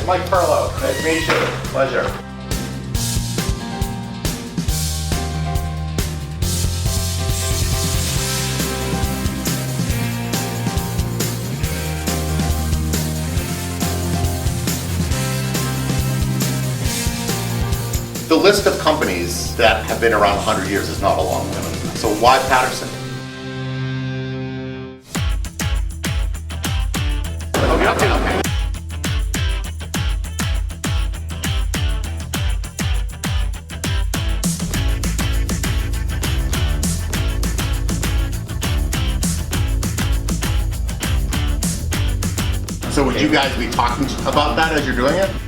Mike Perlow. Nice to meet you. Pleasure. The list of companies that have been around 100 years is not a long list. So why Patterson? Okay. So would you guys be talking about that as you're doing it?